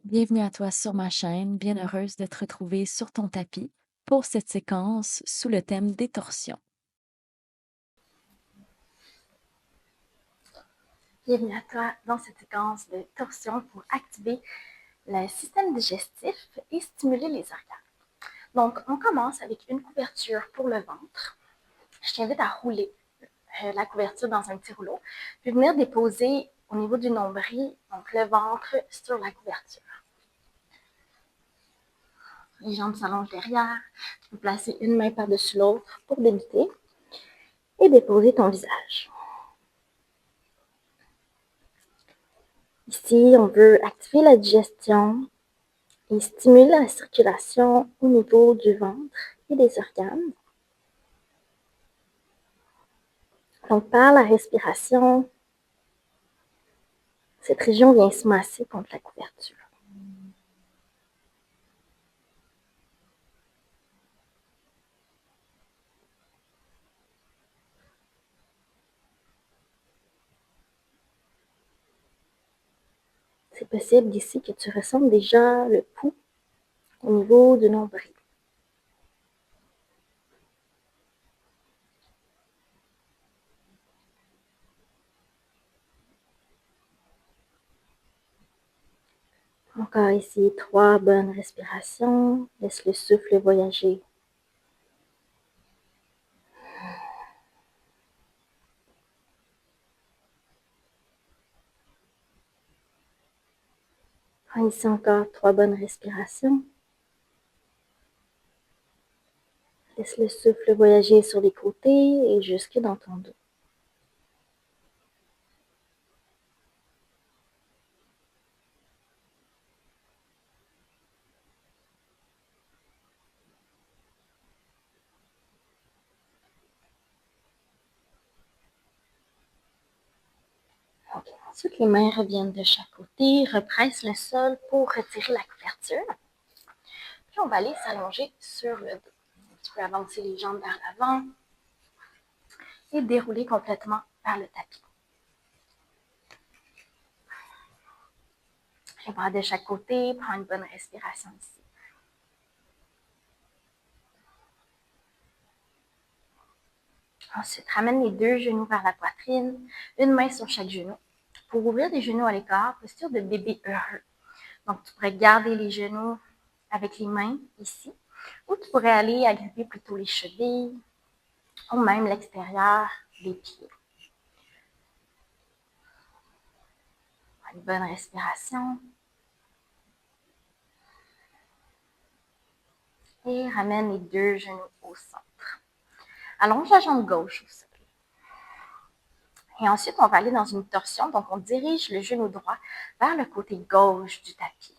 Bienvenue à toi sur ma chaîne, bien heureuse de te retrouver sur ton tapis pour cette séquence sous le thème des torsions. Bienvenue à toi dans cette séquence de torsion pour activer le système digestif et stimuler les organes. Donc, on commence avec une couverture pour le ventre. Je t'invite à rouler la couverture dans un petit rouleau, puis venir déposer au niveau du nombril, donc le ventre, sur la couverture. Les jambes s'allongent derrière. Tu peux placer une main par-dessus l'autre pour débuter et déposer ton visage. Ici, on veut activer la digestion et stimuler la circulation au niveau du ventre et des organes. Donc, par la respiration, cette région vient se masser contre la couverture. C'est possible d'ici que tu ressentes déjà le pouls au niveau du nombril. Encore ici, 3 bonnes respirations. Laisse le souffle voyager. Prends ici encore 3 bonnes respirations. Laisse le souffle voyager sur les côtés et jusque dans ton dos. Okay. Ensuite, les mains reviennent de chaque côté, represse le sol pour retirer la couverture. Puis on va aller s'allonger sur le dos. Tu peux avancer les jambes vers l'avant et dérouler complètement vers le tapis. Les bras de chaque côté, prends une bonne respiration ici. Ensuite, ramène les 2 genoux vers la poitrine, une main sur chaque genou. Pour ouvrir les genoux à l'écart, posture de bébé heureux. Donc, tu pourrais garder les genoux avec les mains ici, ou tu pourrais aller agripper plutôt les chevilles, ou même l'extérieur des pieds. Une bonne respiration. Et ramène les 2 genoux au centre. Allonge la jambe gauche au sol. Et ensuite, on va aller dans une torsion. Donc, on dirige le genou droit vers le côté gauche du tapis.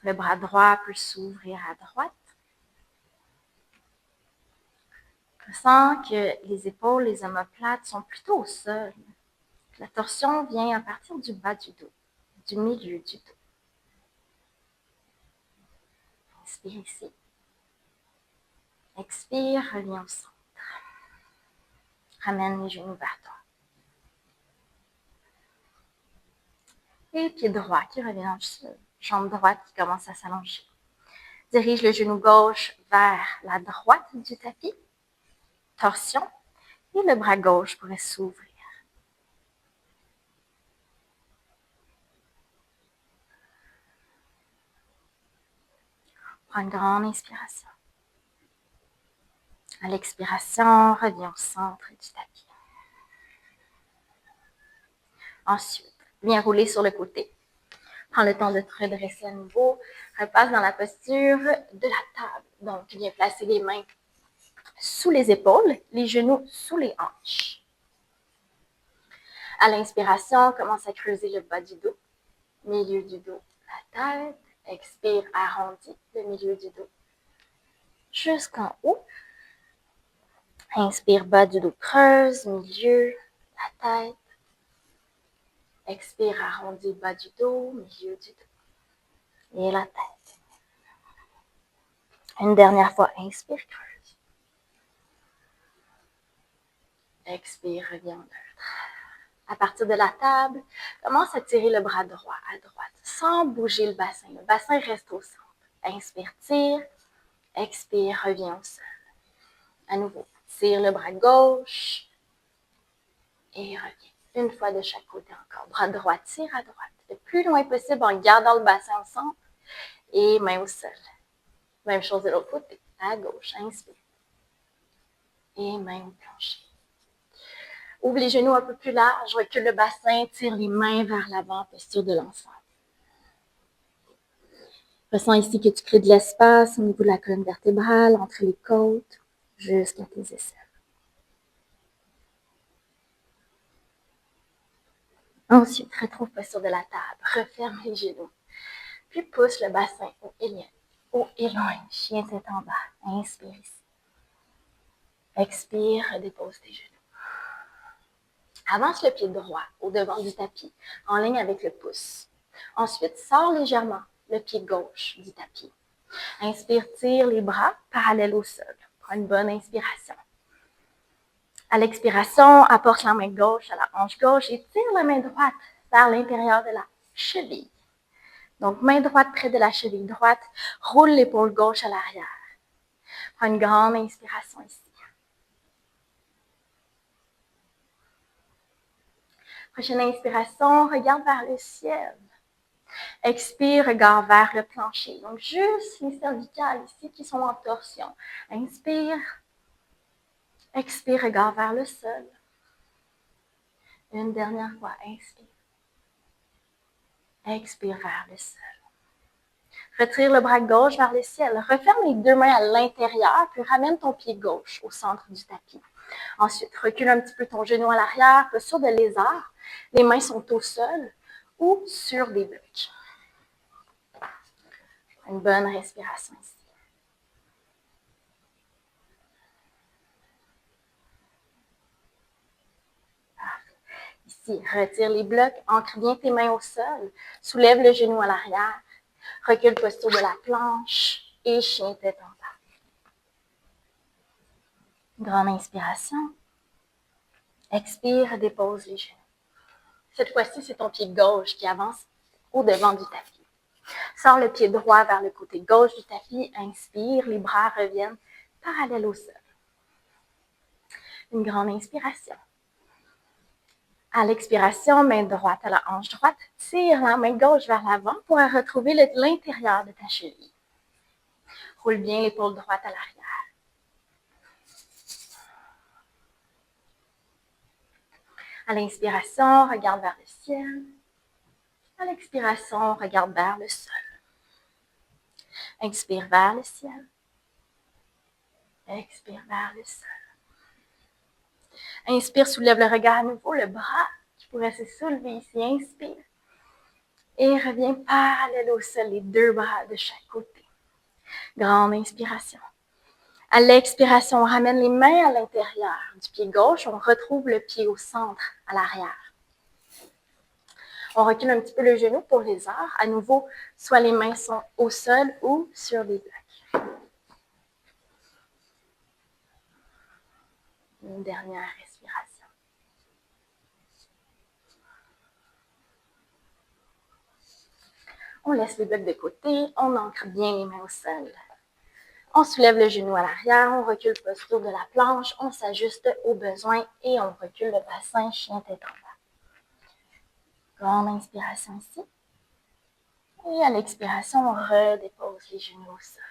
Le bras droit peut s'ouvrir à droite. Je sens que les épaules, les omoplates sont plutôt au sol. La torsion vient à partir du bas du dos, du milieu du dos. Inspire ici. Expire, reviens au centre. Ramène les genoux vers toi. Et pied droit qui revient dans le sol. Jambe droite qui commence à s'allonger. Dirige le genou gauche vers la droite du tapis. Torsion. Et le bras gauche pourrait s'ouvrir. Prends une grande inspiration. À l'expiration, reviens au centre du tapis. Ensuite, viens rouler sur le côté. Prends le temps de te redresser à nouveau. Repasse dans la posture de la table. Donc, viens placer les mains sous les épaules, les genoux sous les hanches. À l'inspiration, commence à creuser le bas du dos, milieu du dos, la tête. Expire, arrondis le milieu du dos jusqu'en haut. Inspire, bas du dos creuse, milieu, la tête. Expire, arrondis bas du dos, milieu du dos et la tête. Une dernière fois, inspire, creuse. Expire, reviens en neutre. À partir de la table, commence à tirer le bras droit à droite sans bouger le bassin. Le bassin reste au centre. Inspire, tire. Expire, reviens au sol. À nouveau, tire le bras gauche et reviens. Une fois de chaque côté encore. Bras droit, tire à droite. Le plus loin possible en gardant le bassin au centre et main au sol. Même chose de l'autre côté. À gauche, inspire. Et main au plancher. Ouvre les genoux un peu plus larges, recule le bassin, tire les mains vers l'avant, posture de l'ensemble. Ressens ici que tu crées de l'espace au niveau de la colonne vertébrale, entre les côtes, jusqu'à tes aisselles. Ensuite, retrouve posture de la table, referme les genoux, puis pousse le bassin haut et loin, chien tête en bas. Inspire ici. Expire, dépose tes genoux. Avance le pied droit au devant du tapis, en ligne avec le pouce. Ensuite, sors légèrement le pied gauche du tapis. Inspire, tire les bras parallèles au sol. Prends une bonne inspiration. À l'expiration, apporte la main gauche à la hanche gauche et tire la main droite vers l'intérieur de la cheville. Donc, main droite près de la cheville droite, roule l'épaule gauche à l'arrière. Prends une grande inspiration ici. Prochaine inspiration, regarde vers le ciel. Expire, regard vers le plancher. Donc, juste les cervicales ici qui sont en torsion. Inspire. Expire, regard vers le sol. Une dernière fois, inspire. Expire vers le sol. Retire le bras gauche vers le ciel. Referme les deux mains à l'intérieur, puis ramène ton pied gauche au centre du tapis. Ensuite, recule un petit peu ton genou à l'arrière, posture de lézard. Les mains sont au sol ou sur des blocs. Une bonne respiration ici. Ici, retire les blocs, ancre bien tes mains au sol, soulève le genou à l'arrière, recule posture de la planche et chien tête en bas. Grande inspiration. Expire, dépose les genoux. Cette fois-ci, c'est ton pied gauche qui avance au devant du tapis. Sors le pied droit vers le côté gauche du tapis. Inspire, les bras reviennent parallèles au sol. Une grande inspiration. À l'expiration, main droite à la hanche droite. Tire la main gauche vers l'avant pour retrouver l'intérieur de ta cheville. Roule bien l'épaule droite à l'arrière. À l'inspiration, regarde vers le ciel. À l'expiration, regarde vers le sol. Expire vers le ciel. Expire vers le sol. Inspire, soulève le regard à nouveau, le bras qui pourrait se soulever ici. Inspire. Et reviens parallèle au sol, les deux bras de chaque côté. Grande inspiration. À l'expiration, on ramène les mains à l'intérieur du pied gauche. On retrouve le pied au centre, à l'arrière. On recule un petit peu le genou pour les arts. À nouveau, soit les mains sont au sol ou sur des blocs. Une dernière respiration. On laisse les blocs de côté. On ancre bien les mains au sol. On soulève le genou à l'arrière, on recule posture de la planche, on s'ajuste aux besoins et on recule le bassin, chien tête en bas. Grande inspiration ici. Et à l'expiration, on redépose les genoux au sol.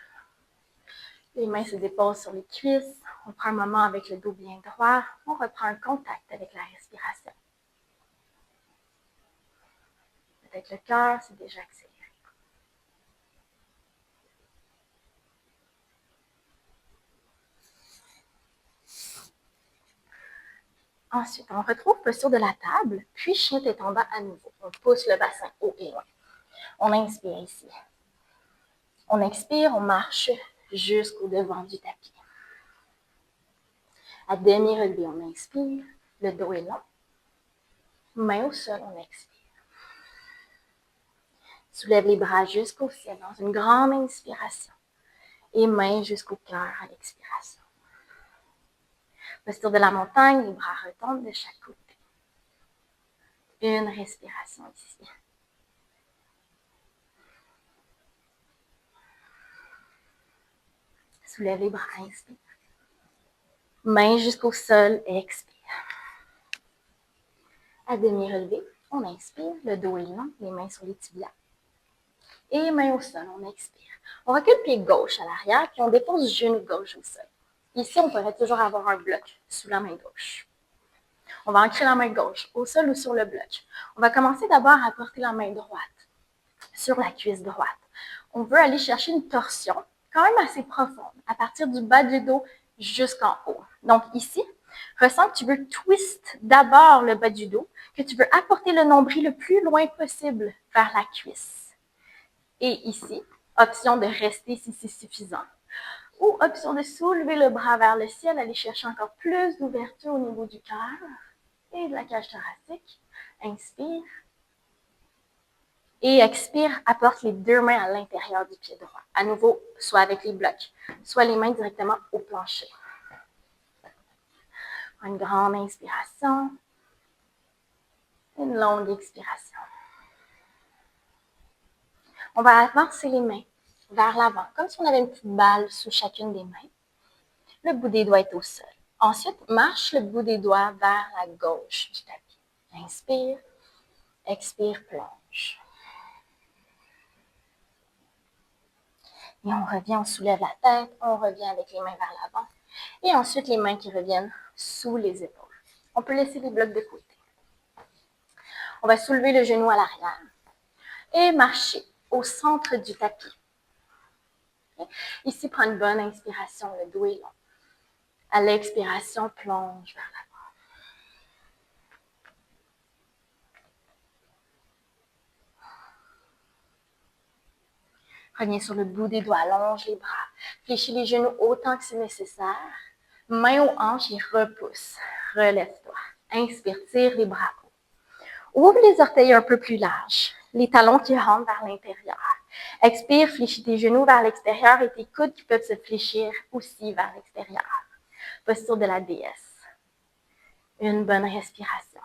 Les mains se déposent sur les cuisses. On prend un moment avec le dos bien droit. On reprend un contact avec la respiration. Peut-être le cœur, c'est déjà accéléré. Ensuite, on retrouve posture de la table, puis chien tête en bas à nouveau. On pousse le bassin haut et loin. On inspire ici. On expire, on marche jusqu'au devant du tapis. À demi relevé, on inspire, le dos est long. Main au sol, on expire. Soulève les bras jusqu'au ciel dans une grande inspiration et main jusqu'au cœur à l'expiration. Posture de la montagne, les bras retombent de chaque côté. Une respiration ici. Soulève les bras, inspire. Main jusqu'au sol, expire. À demi relevé, on inspire, le dos est lent, les mains sur les tibias. Et main au sol, on expire. On recule le pied gauche à l'arrière, puis on dépose le genou gauche au sol. Ici, on pourrait toujours avoir un bloc sous la main gauche. On va ancrer la main gauche au sol ou sur le bloc. On va commencer d'abord à porter la main droite sur la cuisse droite. On veut aller chercher une torsion quand même assez profonde, à partir du bas du dos jusqu'en haut. Donc ici, ressens que tu veux twist d'abord le bas du dos, que tu veux apporter le nombril le plus loin possible vers la cuisse. Et ici, option de rester si c'est suffisant. Ou option de soulever le bras vers le ciel, aller chercher encore plus d'ouverture au niveau du cœur et de la cage thoracique. Inspire. Et expire, apporte les deux mains à l'intérieur du pied droit. À nouveau, soit avec les blocs, soit les mains directement au plancher. Une grande inspiration. Une longue expiration. On va avancer les mains vers l'avant, comme si on avait une petite balle sous chacune des mains. Le bout des doigts est au sol. Ensuite, marche le bout des doigts vers la gauche du tapis. Inspire, expire, plonge. Et on revient, on soulève la tête, on revient avec les mains vers l'avant. Et ensuite, les mains qui reviennent sous les épaules. On peut laisser les blocs de côté. On va soulever le genou à l'arrière et marcher au centre du tapis. Ici, prends une bonne inspiration, le dos est long. À l'expiration, plonge vers l'avant. Reviens sur le bout des doigts, allonge les bras. Fléchis les genoux autant que c'est nécessaire. Main aux hanches et repousse. Relève-toi. Inspire, tire les bras haut. Ouvre les orteils un peu plus larges. Les talons qui rentrent vers l'intérieur. Expire, fléchis tes genoux vers l'extérieur et tes coudes qui peuvent se fléchir aussi vers l'extérieur. Posture de la déesse. Une bonne respiration.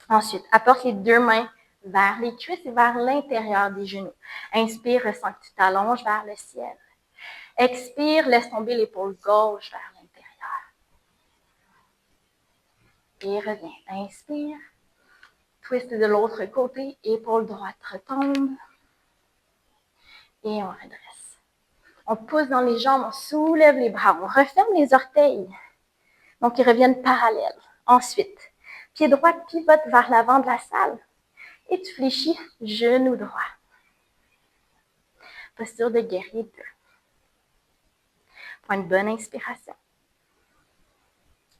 Ensuite, apporte les deux mains vers les cuisses et vers l'intérieur des genoux. Inspire, ressens que tu t'allonges vers le ciel. Expire, laisse tomber l'épaule gauche vers l'intérieur. Et reviens. Inspire. Twist de l'autre côté, épaule droite retombe. Et on redresse. On pousse dans les jambes, on soulève les bras, on referme les orteils. Donc, ils reviennent parallèles. Ensuite, pied droit pivote vers l'avant de la salle. Et tu fléchis genou droit. Posture de guerrier 2. Prends une bonne inspiration.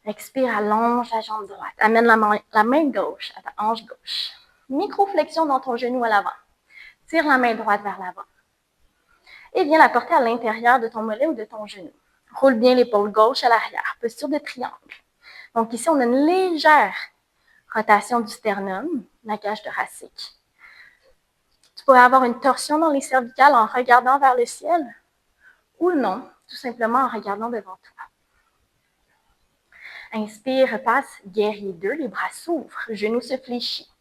Expire, allonge la jambe droite. Amène la main gauche à ta hanche gauche. Micro-flexion dans ton genou à l'avant. Tire la main droite vers l'avant. Et viens la porter à l'intérieur de ton mollet ou de ton genou. Roule bien l'épaule gauche à l'arrière. Posture de triangle. Donc ici, on a une légère rotation du sternum, la cage thoracique. Tu pourrais avoir une torsion dans les cervicales en regardant vers le ciel ou non, tout simplement en regardant devant toi. Inspire, repasse, guerrier 2, les bras s'ouvrent, genoux se fléchit.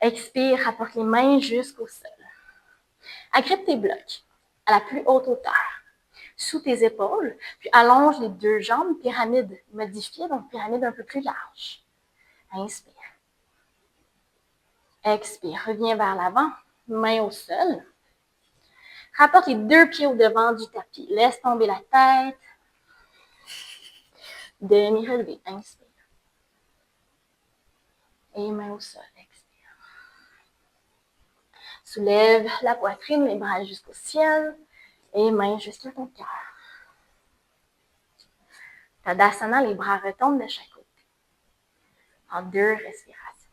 Expire, rapporte les mains jusqu'au sol. Agrippe tes blocs à la plus haute hauteur, sous tes épaules, puis allonge les deux jambes, pyramide modifiée, donc pyramide un peu plus large. Inspire. Expire, reviens vers l'avant, main au sol. Rapporte les deux pieds au devant du tapis. Laisse tomber la tête. Demi-relevé. Inspire. Et main au sol. Expire. Soulève la poitrine, les bras jusqu'au ciel. Et main jusqu'à ton cœur. Tadasana, les bras retombent de chaque côté. En 2 respirations.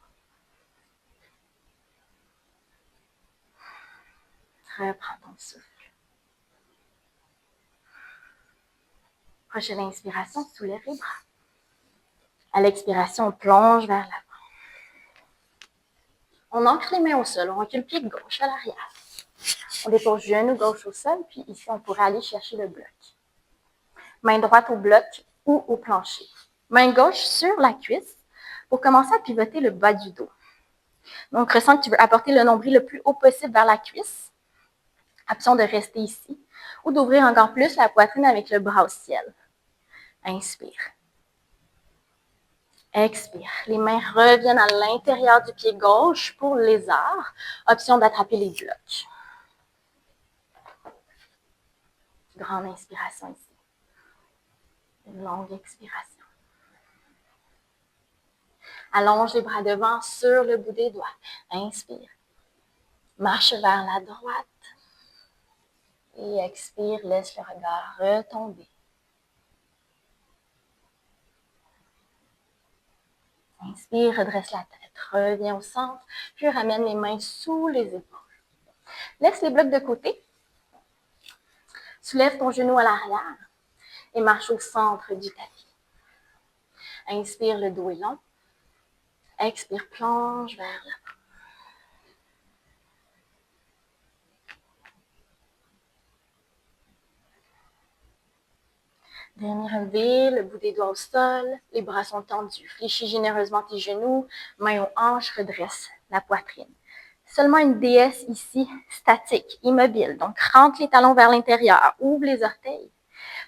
Reprends ton souffle. Prochaine inspiration, soulève les bras. À l'expiration, on plonge vers l'avant. On ancre les mains au sol. On recule le pied gauche à l'arrière. On dépose genou gauche au sol, puis ici, on pourrait aller chercher le bloc. Main droite au bloc ou au plancher. Main gauche sur la cuisse pour commencer à pivoter le bas du dos. Donc, ressens que tu veux apporter le nombril le plus haut possible vers la cuisse. Option de rester ici ou d'ouvrir encore plus la poitrine avec le bras au ciel. Inspire. Expire. Les mains reviennent à l'intérieur du pied gauche pour le lézard. Option d'attraper les blocs. Grande inspiration ici. Une longue expiration. Allonge les bras devant sur le bout des doigts. Inspire. Marche vers la droite. Et expire, laisse le regard retomber. Inspire, redresse la tête, reviens au centre, puis ramène les mains sous les épaules. Laisse les blocs de côté. Soulève ton genou à l'arrière et marche au centre du tapis. Inspire, le dos est long. Expire, plonge vers l'avant. Dernier relevé, le bout des doigts au sol, les bras sont tendus. Fléchis généreusement tes genoux, mains aux hanches, redresse la poitrine. Seulement une déesse ici, statique, immobile. Donc, rentre les talons vers l'intérieur, ouvre les orteils.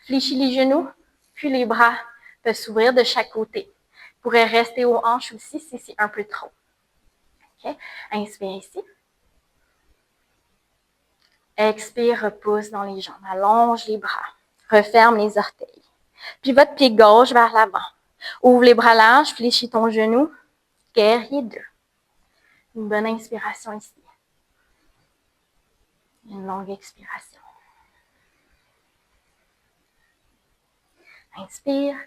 Fléchis les genoux, puis les bras peuvent s'ouvrir de chaque côté. Pourrait rester aux hanches aussi si c'est un peu trop. Okay? Inspire ici. Expire, repousse dans les jambes. Allonge les bras. Referme les orteils. Pivote pied gauche vers l'avant. Ouvre les bras larges, fléchis ton genou. Guerrier 2. Une bonne inspiration ici. Une longue expiration. Inspire.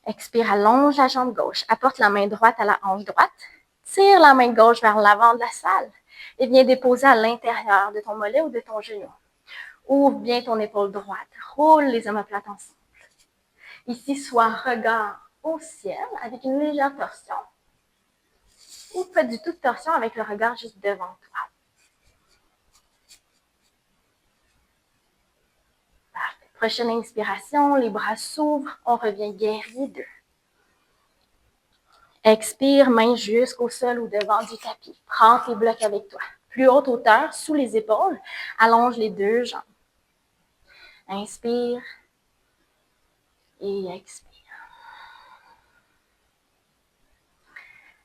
Expire, allonge la jambe gauche. Apporte la main droite à la hanche droite. Tire la main gauche vers l'avant de la salle et viens déposer à l'intérieur de ton mollet ou de ton genou. Ouvre bien ton épaule droite. Roule les omoplates ensemble. Ici, soit regard au ciel avec une légère torsion ou pas du tout de torsion avec le regard juste devant toi. Parfait. Prochaine inspiration, les bras s'ouvrent. On revient guerrier 2. Expire, main jusqu'au sol ou devant du tapis. Prends tes blocs avec toi. Plus haute hauteur, sous les épaules. Allonge les deux jambes. Inspire et expire.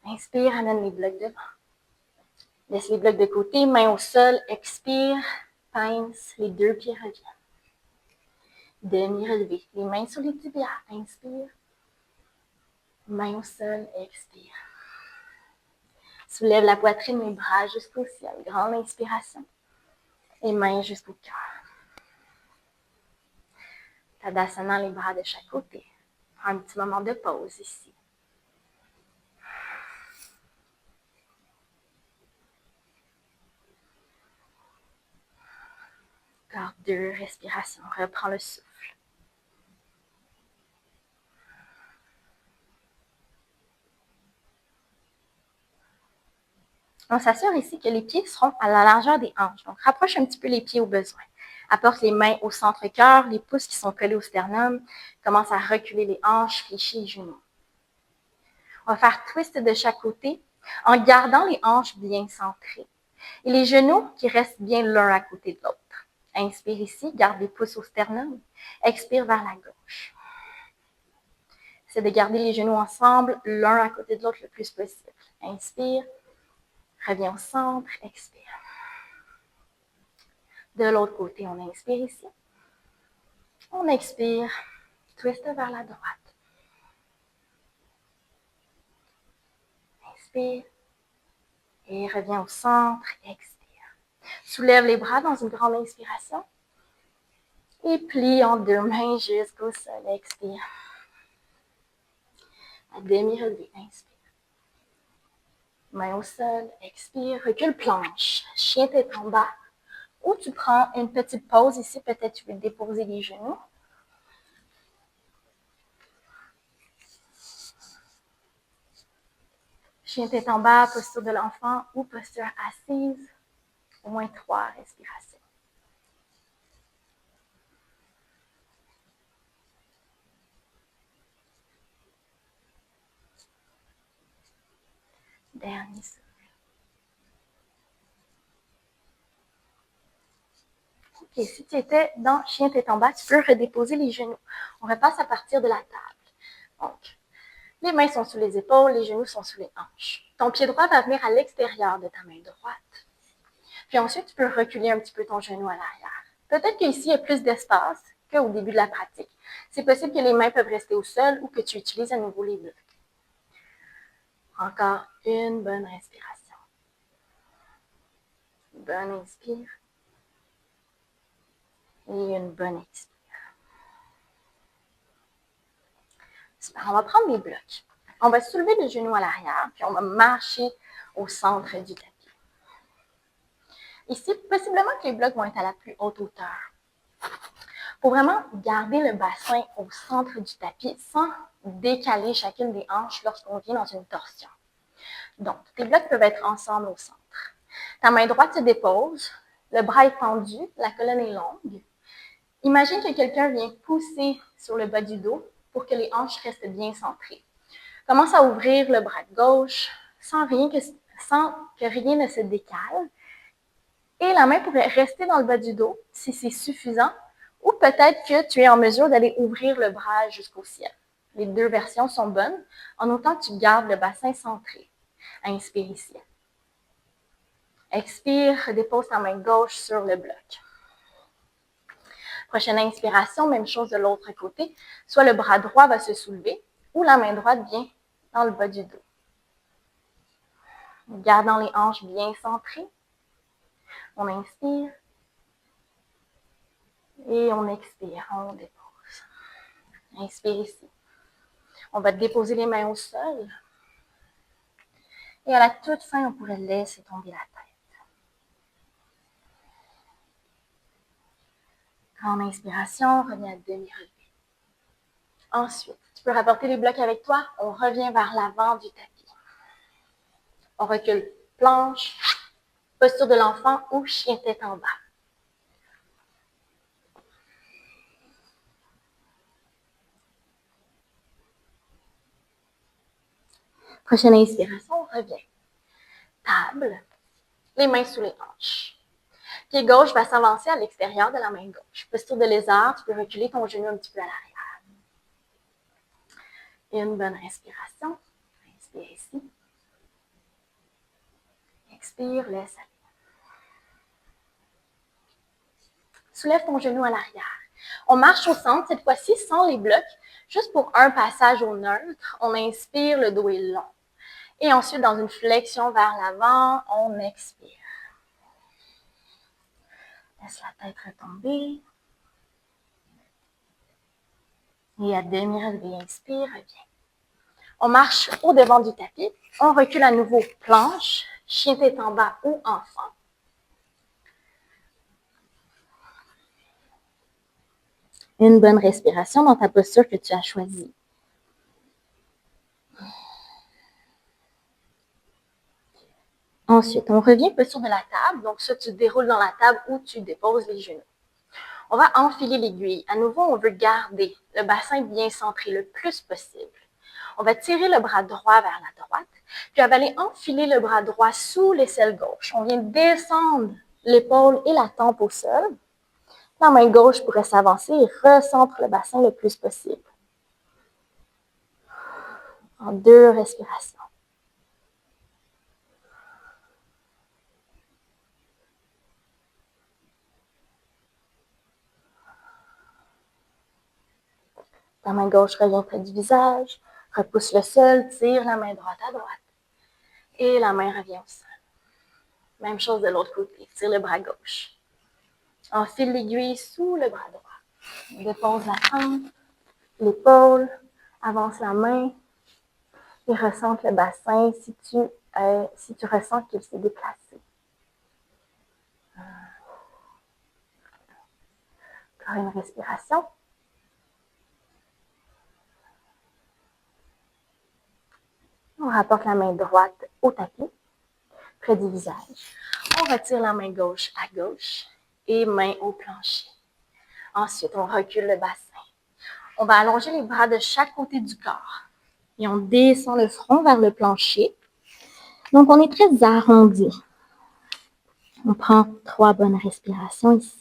Inspire, amène les blocs devant. Laisse les blocs de côté, main au sol, expire, pince, les deux pieds reviennent. Demi-relevé, les mains sur les tibias, inspire. Main au sol, expire. Soulève la poitrine, les bras jusqu'au ciel. Grande inspiration. Et mains jusqu'au cœur. Tadasana, les bras de chaque côté. Prends un petit moment de pause ici. Encore 2 respirations. Reprends le souffle. On s'assure ici que les pieds seront à la largeur des hanches. Donc, rapproche un petit peu les pieds au besoin. Apporte les mains au centre-cœur, les pouces qui sont collés au sternum. Commence à reculer les hanches, fléchis les genoux. On va faire twist de chaque côté en gardant les hanches bien centrées. Et les genoux qui restent bien l'un à côté de l'autre. Inspire ici, garde les pouces au sternum. Expire vers la gauche. C'est de garder les genoux ensemble, l'un à côté de l'autre le plus possible. Inspire. Reviens au centre, expire. De l'autre côté, on inspire ici. On expire, twist vers la droite. Inspire. Et reviens au centre, expire. Soulève les bras dans une grande inspiration. Et plie en deux mains jusqu'au sol, expire. À demi-relevé, inspire. Main au sol, expire. Recule, planche. Chien tête en bas. Ou tu prends une petite pause ici, peut-être tu veux déposer les genoux. Chien tête en bas, posture de l'enfant ou posture assise. Au moins 3 respirations. Dernier souffle. Ok, si tu étais dans chien tête en bas, tu peux redéposer les genoux. On repasse à partir de la table. Donc, les mains sont sous les épaules, les genoux sont sous les hanches. Ton pied droit va venir à l'extérieur de ta main droite. Puis ensuite, tu peux reculer un petit peu ton genou à l'arrière. Peut-être qu'ici, il y a plus d'espace qu'au début de la pratique. C'est possible que les mains peuvent rester au sol ou que tu utilises à nouveau les blocs. Encore une bonne respiration. Bonne inspire. Et une bonne expire. Super. On va prendre des blocs. On va soulever le genou à l'arrière, puis on va marcher au centre du tapis. Ici, possiblement que les blocs vont être à la plus haute hauteur. Pour vraiment garder le bassin au centre du tapis sans décaler chacune des hanches lorsqu'on vient dans une torsion. Donc, tes blocs peuvent être ensemble au centre. Ta main droite se dépose, le bras est tendu, la colonne est longue. Imagine que quelqu'un vient pousser sur le bas du dos pour que les hanches restent bien centrées. Commence à ouvrir le bras gauche sans que rien ne se décale. Et la main pourrait rester dans le bas du dos si c'est suffisant, ou peut-être que tu es en mesure d'aller ouvrir le bras jusqu'au ciel. Les deux versions sont bonnes, en autant que tu gardes le bassin centré. Inspire ici. Expire, dépose ta main gauche sur le bloc. Prochaine inspiration, même chose de l'autre côté. Soit le bras droit va se soulever, ou la main droite vient dans le bas du dos. Gardant les hanches bien centrées. On inspire. Et on expire, on dépose. Inspire ici. On va déposer les mains au sol. Et à la toute fin, on pourrait laisser tomber la tête. Grande inspiration, reviens à demi-relevé. Ensuite, tu peux rapporter les blocs avec toi. On revient vers l'avant du tapis. On recule planche, posture de l'enfant ou chien tête en bas. Prochaine inspiration, on revient. Table, les mains sous les hanches. Pied gauche va s'avancer à l'extérieur de la main gauche. Posture de lézard, tu peux reculer ton genou un petit peu à l'arrière. Une bonne respiration. Inspire ici. Expire, laisse aller. Soulève ton genou à l'arrière. On marche au centre, cette fois-ci sans les blocs, juste pour un passage au neutre. On inspire, le dos est long. Et ensuite, dans une flexion vers l'avant, on expire. Laisse la tête retomber. Et à demi-relevé, inspire, reviens. On marche au devant du tapis. On recule à nouveau planche, chien tête en bas ou enfant. Une bonne respiration dans ta posture que tu as choisie. Ensuite, on revient posture de la table. Donc, ça, tu déroules dans la table ou tu déposes les genoux. On va enfiler l'aiguille. À nouveau, on veut garder le bassin bien centré le plus possible. On va tirer le bras droit vers la droite, puis on va aller enfiler le bras droit sous l'aisselle gauche. On vient descendre l'épaule et la tempe au sol. La main gauche pourrait s'avancer et recentre le bassin le plus possible. En 2 respirations. Ta main gauche revient près du visage, repousse le sol, tire la main droite à droite. Et la main revient au sol. Même chose de l'autre côté, tire le bras gauche. Enfile l'aiguille sous le bras droit. Dépose la tempe, l'épaule, avance la main et ressente le bassin si tu ressens qu'il s'est déplacé. Encore une respiration. On rapporte la main droite au tapis, près du visage. On retire la main gauche à gauche et main au plancher. Ensuite, on recule le bassin. On va allonger les bras de chaque côté du corps. Et on descend le front vers le plancher. Donc, on est très arrondi. On prend 3 bonnes respirations ici.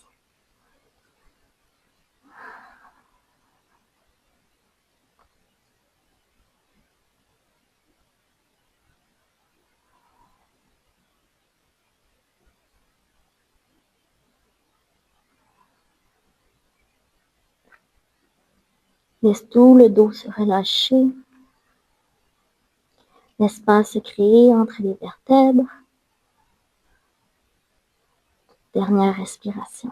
Laisse tout le dos se relâcher. L'espace se créer entre les vertèbres. Dernière respiration.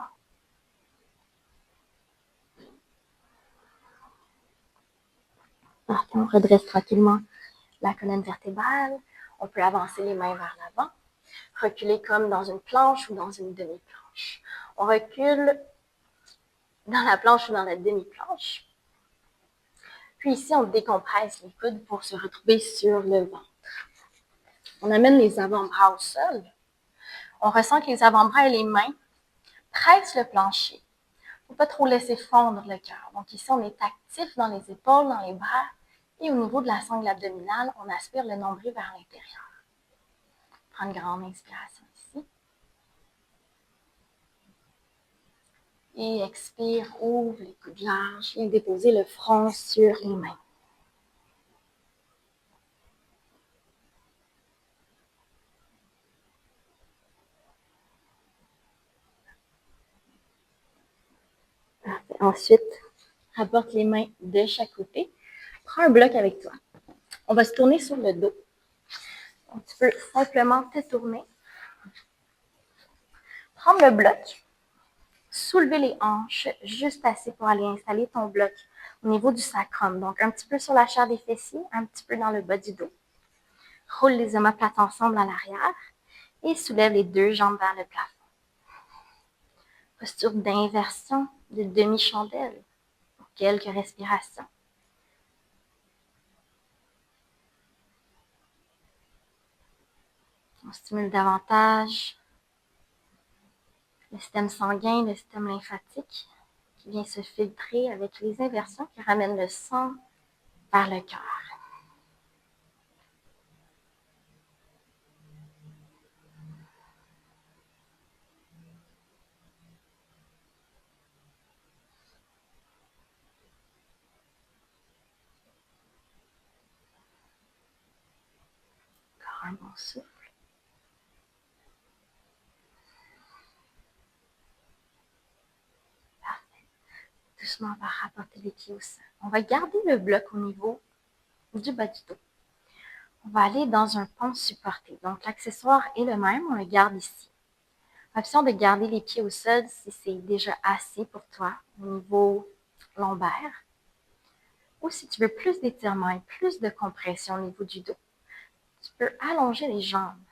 Parfait, on redresse tranquillement la colonne vertébrale. On peut avancer les mains vers l'avant. Reculer comme dans une planche ou dans une demi-planche. On recule dans la planche ou dans la demi-planche. Puis ici, on décompresse les coudes pour se retrouver sur le ventre. On amène les avant-bras au sol. On ressent que les avant-bras et les mains pressent le plancher. Il ne faut pas trop laisser fondre le cœur. Donc ici, on est actif dans les épaules, dans les bras. Et au niveau de la sangle abdominale, on aspire le nombril vers l'intérieur. Prends une grande inspiration ici. Et expire, ouvre les coudes larges. Viens déposer le front sur les mains. Parfait. Ensuite, rapporte les mains de chaque côté. Prends un bloc avec toi. On va se tourner sur le dos. Donc, tu peux simplement te tourner. Prendre le bloc. Soulever les hanches juste assez pour aller installer ton bloc au niveau du sacrum. Donc, un petit peu sur la chair des fessiers, un petit peu dans le bas du dos. Roule les omoplates ensemble à l'arrière et soulève les 2 jambes vers le plafond. Posture d'inversion de demi-chandelle pour quelques respirations. On stimule davantage le système sanguin, le système lymphatique qui vient se filtrer avec les inversions qui ramènent le sang vers le cœur. Encore un bon souffle. Parfait. Doucement, on va rapporter les pieds au sol. On va garder le bloc au niveau du bas du dos. On va aller dans un pont supporté. Donc, l'accessoire est le même, on le garde ici. Option de garder les pieds au sol si c'est déjà assez pour toi au niveau lombaire. Ou si tu veux plus d'étirement et plus de compression au niveau du dos, tu peux allonger les jambes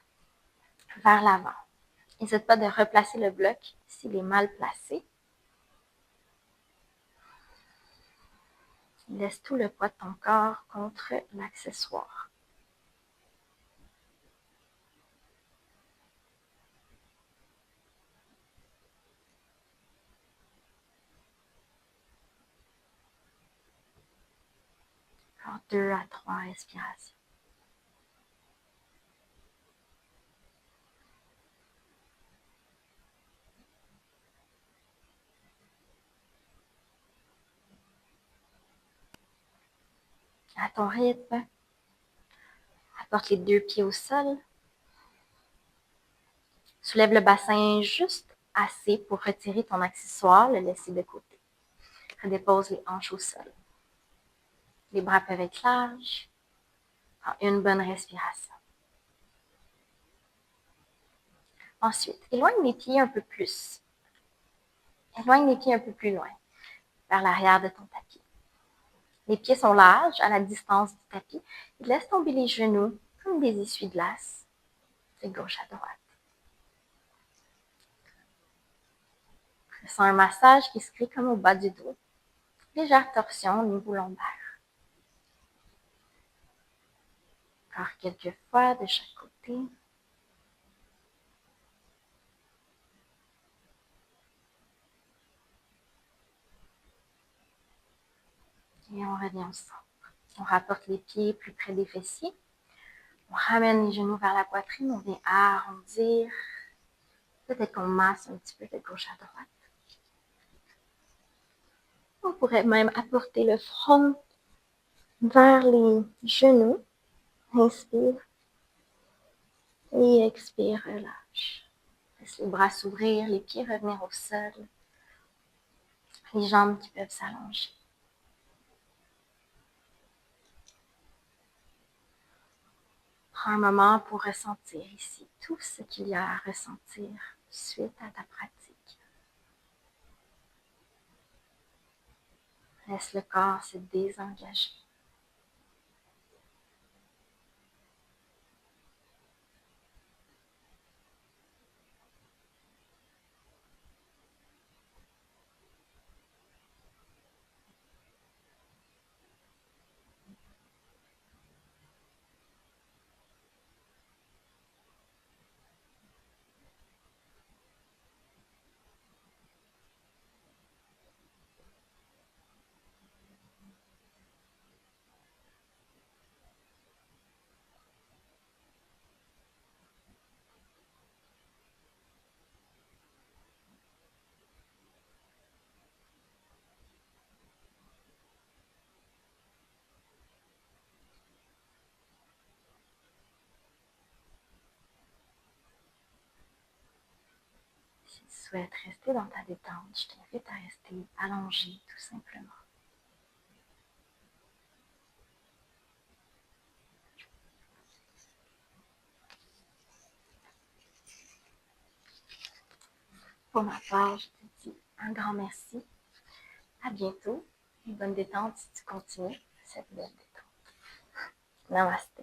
vers l'avant. N'hésite pas de replacer le bloc s'il est mal placé. Laisse tout le poids de ton corps contre l'accessoire. Encore 2 à 3 respirations. À ton rythme, apporte les 2 pieds au sol. Soulève le bassin juste assez pour retirer ton accessoire, le laisser de côté. Redépose les hanches au sol. Les bras peuvent être larges. Prends une bonne respiration. Ensuite, éloigne les pieds un peu plus. Éloigne les pieds un peu plus loin, vers l'arrière de ton tapis. Les pieds sont larges, à la distance du tapis. Et laisse tomber les genoux comme des essuie-glaces, de gauche à droite. Ressens un massage qui se crée comme au bas du dos. Légère torsion au niveau lombaire. Encore quelques fois de chaque côté. Et on revient au centre. On rapporte les pieds plus près des fessiers. On ramène les genoux vers la poitrine, on vient arrondir. Peut-être qu'on masse un petit peu de gauche à droite. On pourrait même apporter le front vers les genoux. Inspire et expire, relâche. Laisse les bras s'ouvrir, les pieds revenir au sol. Les jambes qui peuvent s'allonger. Prends un moment pour ressentir ici tout ce qu'il y a à ressentir suite à ta pratique. Laisse le corps se désengager. Si tu souhaites rester dans ta détente, je t'invite à rester allongé tout simplement. Pour ma part, je te dis un grand merci. À bientôt. Une bonne détente si tu continues cette belle détente. Namaste.